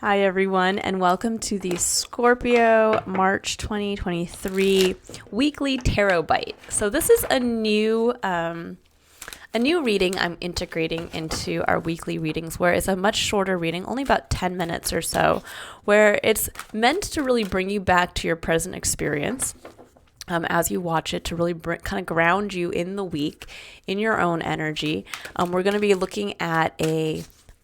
Hi, everyone, and welcome to the Scorpio March 2023 weekly tarot bite. So this is a new reading I'm integrating into our weekly readings, where it's a much shorter reading, only about 10 minutes or so, where it's meant to really bring you back to your present experience. As you watch it, to really kind of ground you in the week, in your own energy. We're going to be looking at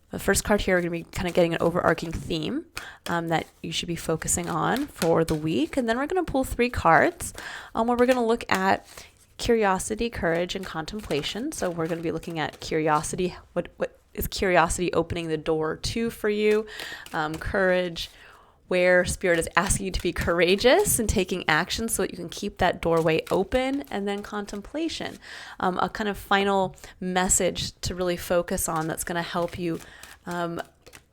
the first card here. We're going to be kind of getting an overarching theme that you should be focusing on for the week. And then we're going to pull 3 cards where we're going to look at curiosity, courage, and contemplation. So we're going to be looking at curiosity. What is curiosity opening the door to for you? Courage, where Spirit is asking you to be courageous and taking action so that you can keep that doorway open. And then contemplation, a kind of final message to really focus on that's going to help you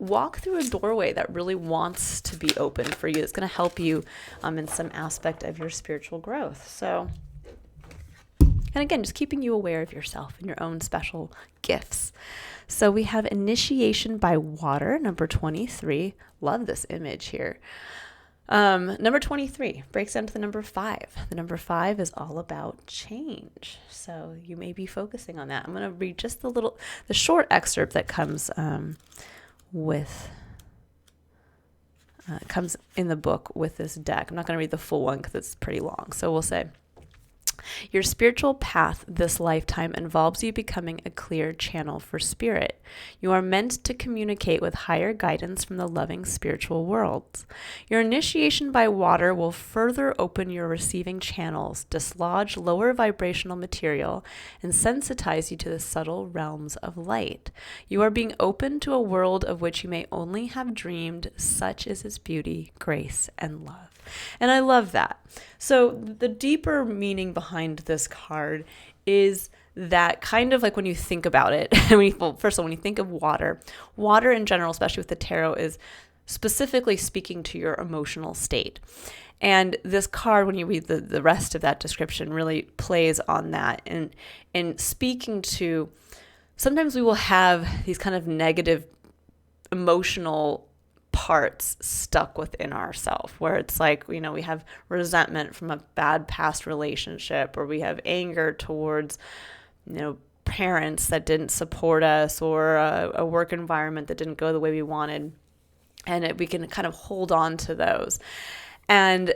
walk through a doorway that really wants to be open for you. It's going to help you in some aspect of your spiritual growth. So, and again, just keeping you aware of yourself and your own special gifts. So we have Initiation by Water, number 23. Love this image here. Number 23 breaks down to the number 5. The number 5 is all about change. So you may be focusing on that. I'm going to read just the short excerpt that comes comes in the book with this deck. I'm not going to read the full one because it's pretty long. So we'll say, your spiritual path this lifetime involves you becoming a clear channel for spirit. You are meant to communicate with higher guidance from the loving spiritual worlds. Your initiation by water will further open your receiving channels, dislodge lower vibrational material, and sensitize you to the subtle realms of light. You are being opened to a world of which you may only have dreamed, such is its beauty, grace, and love. And I love that. So the deeper meaning behind this card is that kind of like when you think about it, first of all, when you think of water in general, especially with the tarot, is specifically speaking to your emotional state. And this card, when you read the rest of that description, really plays on that and speaking to, sometimes we will have these kind of negative emotional parts stuck within ourselves, where it's like, we have resentment from a bad past relationship, or we have anger towards, parents that didn't support us, or a work environment that didn't go the way we wanted. And we can kind of hold on to those. And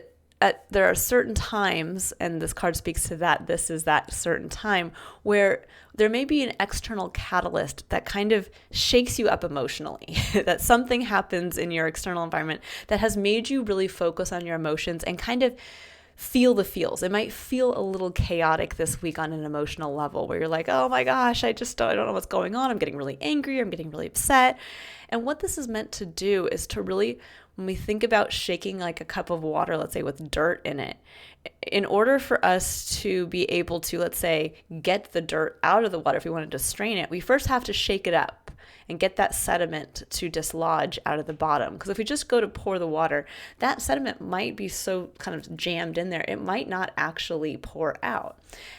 there are certain times, and this card speaks to that, this is that certain time, where there may be an external catalyst that kind of shakes you up emotionally, that something happens in your external environment that has made you really focus on your emotions and kind of feel the feels. It might feel a little chaotic this week on an emotional level, where you're like, oh my gosh, I don't know what's going on. I'm getting really angry. I'm getting really upset. And what this is meant to do is to really, when we think about shaking like a cup of water, let's say with dirt in it, in order for us to be able to, let's say, get the dirt out of the water, if we wanted to strain it, we first have to shake it up and get that sediment to dislodge out of the bottom. Because if we just go to pour the water, that sediment might be so kind of jammed in there, it might not actually pour out.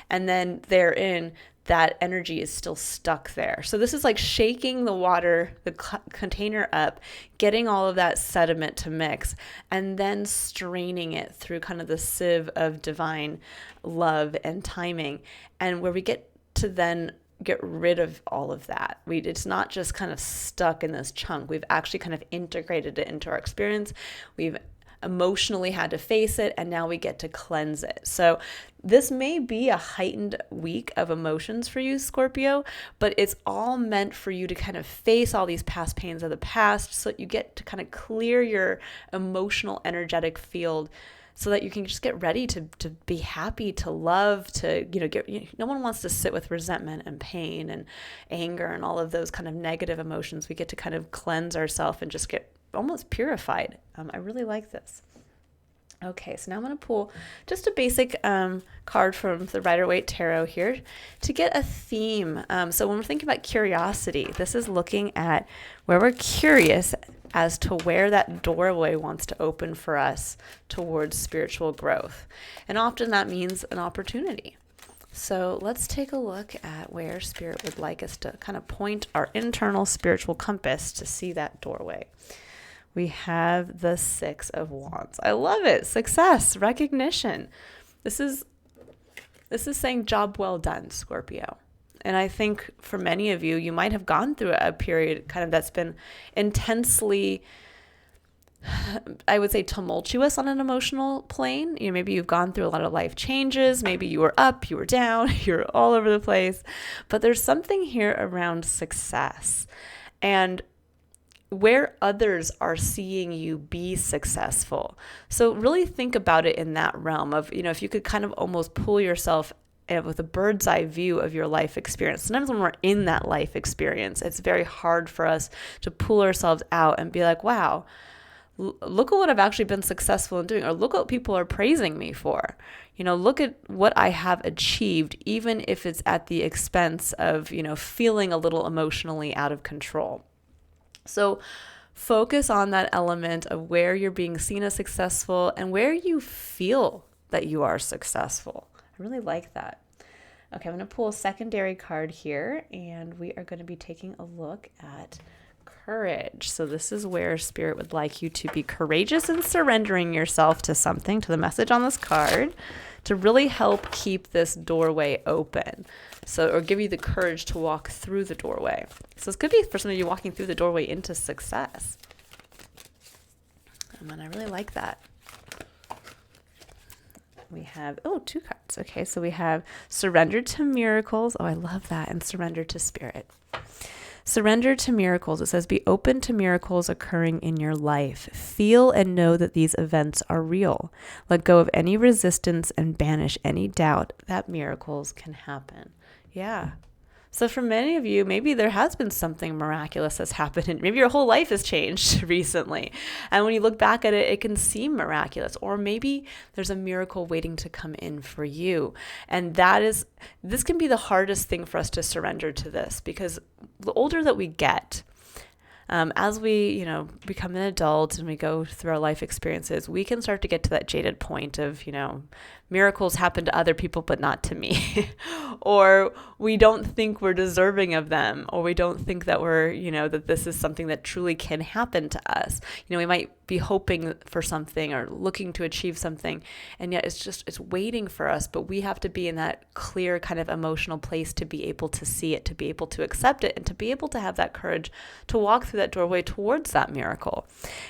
And then therein, that energy is still stuck there. So this is like shaking the water, the container up, getting all of that sediment to mix, and then straining it through kind of the sieve of divine love and timing. And where we get to then get rid of all of that. It's not just kind of stuck in this chunk. We've actually kind of integrated it into our experience. We've emotionally had to face it, and now we get to cleanse it. So this may be a heightened week of emotions for you, Scorpio, but it's all meant for you to kind of face all these past pains of the past, so that you get to kind of clear your emotional, energetic field, so that you can just get ready to be happy, to love, to, no one wants to sit with resentment and pain and anger and all of those kind of negative emotions. We get to kind of cleanse ourselves and just get almost purified. I really like this. Okay, so now I'm going to pull just a basic card from the Rider-Waite Tarot here to get a theme. So when we're thinking about curiosity, this is looking at where we're curious as to where that doorway wants to open for us towards spiritual growth. And often that means an opportunity. So let's take a look at where Spirit would like us to kind of point our internal spiritual compass to see that doorway. We have the Six of Wands. I love it. Success, recognition. This is saying job well done, Scorpio. And I think for many of you, you might have gone through a period kind of that's been intensely, I would say, tumultuous on an emotional plane. Maybe you've gone through a lot of life changes. Maybe you were up, you were down, you're all over the place. But there's something here around success and where others are seeing you be successful. So really think about it in that realm of, if you could kind of almost pull yourself with a bird's eye view of your life experience. Sometimes when we're in that life experience, it's very hard for us to pull ourselves out and be like, wow, look at what I've actually been successful in doing, or look what people are praising me for. Look at what I have achieved, even if it's at the expense of, feeling a little emotionally out of control. So focus on that element of where you're being seen as successful and where you feel that you are successful. I really like that. Okay, I'm going to pull a secondary card here, and we are going to be taking a look at courage. So this is where Spirit would like you to be courageous and surrendering yourself to something, to the message on this card, to really help keep this doorway open. Or give you the courage to walk through the doorway. So this could be for some of you walking through the doorway into success. And I really like that. We have, two cards. Okay, so we have surrender to miracles. Oh, I love that. And surrender to Spirit. Surrender to miracles. It says, be open to miracles occurring in your life. Feel and know that these events are real. Let go of any resistance and banish any doubt that miracles can happen. Yeah. So for many of you, maybe there has been something miraculous that's happened, and maybe your whole life has changed recently. And when you look back at it, it can seem miraculous, or maybe there's a miracle waiting to come in for you. And this can be the hardest thing for us to surrender to this, because the older that we get, as we, become an adult and we go through our life experiences, we can start to get to that jaded point of, miracles happen to other people, but not to me. Or we don't think we're deserving of them, or we don't think that we're, that this is something that truly can happen to us. We might be hoping for something or looking to achieve something, and yet it's waiting for us, but we have to be in that clear kind of emotional place to be able to see it, to be able to accept it, and to be able to have that courage to walk through that doorway towards that miracle.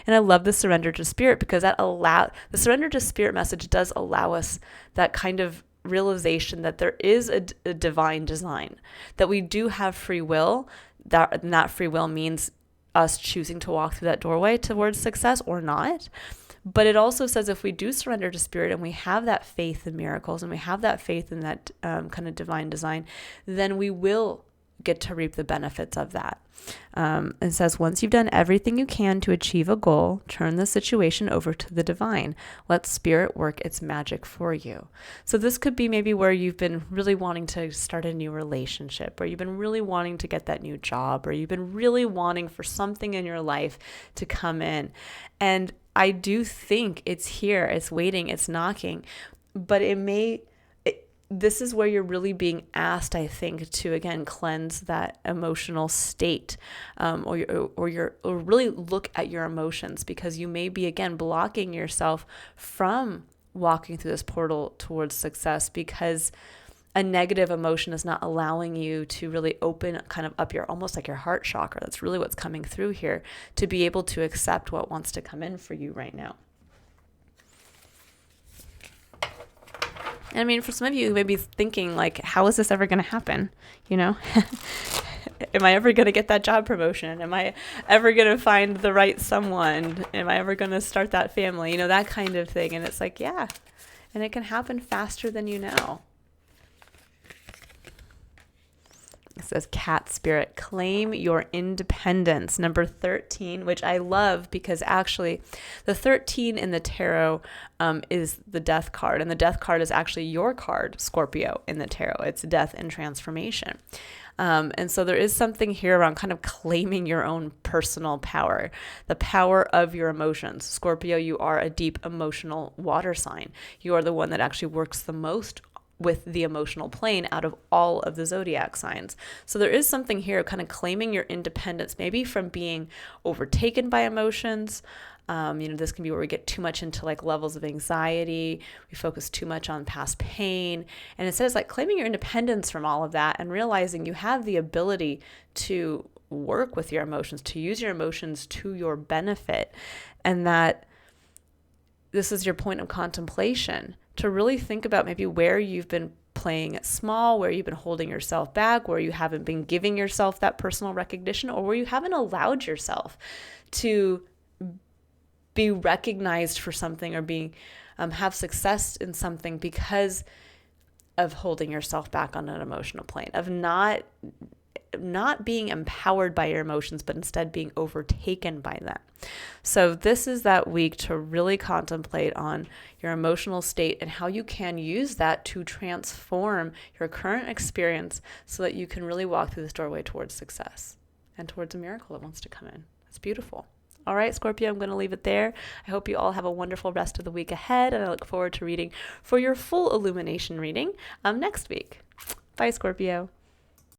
And I love the surrender to Spirit, because the surrender to Spirit message does allow us that kind of realization that there is a divine design, that we do have free will, that free will means us choosing to walk through that doorway towards success or not. But it also says if we do surrender to Spirit and we have that faith in miracles and we have that faith in that kind of divine design, then we will get to reap the benefits of that. It says, once you've done everything you can to achieve a goal, turn the situation over to the divine. Let Spirit work its magic for you. So this could be maybe where you've been really wanting to start a new relationship, or you've been really wanting to get that new job, or you've been really wanting for something in your life to come in. And I do think it's here, it's waiting, it's knocking, but this is where you're really being asked, I think, to again cleanse that emotional state, or really look at your emotions, because you may be again blocking yourself from walking through this portal towards success, because a negative emotion is not allowing you to really open kind of up almost like your heart chakra. That's really what's coming through here, to be able to accept what wants to come in for you right now. And I mean, for some of you, you may be thinking, like, how is this ever going to happen? Am I ever going to get that job promotion? Am I ever going to find the right someone? Am I ever going to start that family? That kind of thing. And it's like, yeah. And it can happen faster than you know. It says, Cat Spirit, claim your independence. Number 13, which I love, because actually the 13 in the tarot is the death card. And the death card is actually your card, Scorpio, in the tarot. It's death and transformation. And so there is something here around kind of claiming your own personal power, the power of your emotions. Scorpio, you are a deep emotional water sign. You are the one that actually works the most with the emotional plane out of all of the zodiac signs. So there is something here kind of claiming your independence, maybe from being overtaken by emotions. This can be where we get too much into like levels of anxiety. We focus too much on past pain. And it says like claiming your independence from all of that and realizing you have the ability to work with your emotions, to use your emotions to your benefit. And that this is your point of contemplation, to really think about maybe where you've been playing it small, where you've been holding yourself back, where you haven't been giving yourself that personal recognition, or where you haven't allowed yourself to be recognized for something or being have success in something because of holding yourself back on an emotional plane, of not being empowered by your emotions, but instead being overtaken by them. So this is that week to really contemplate on your emotional state and how you can use that to transform your current experience so that you can really walk through this doorway towards success and towards a miracle that wants to come in. It's beautiful. All right, Scorpio, I'm going to leave it there. I hope you all have a wonderful rest of the week ahead, and I look forward to reading for your full illumination reading next week. Bye, Scorpio.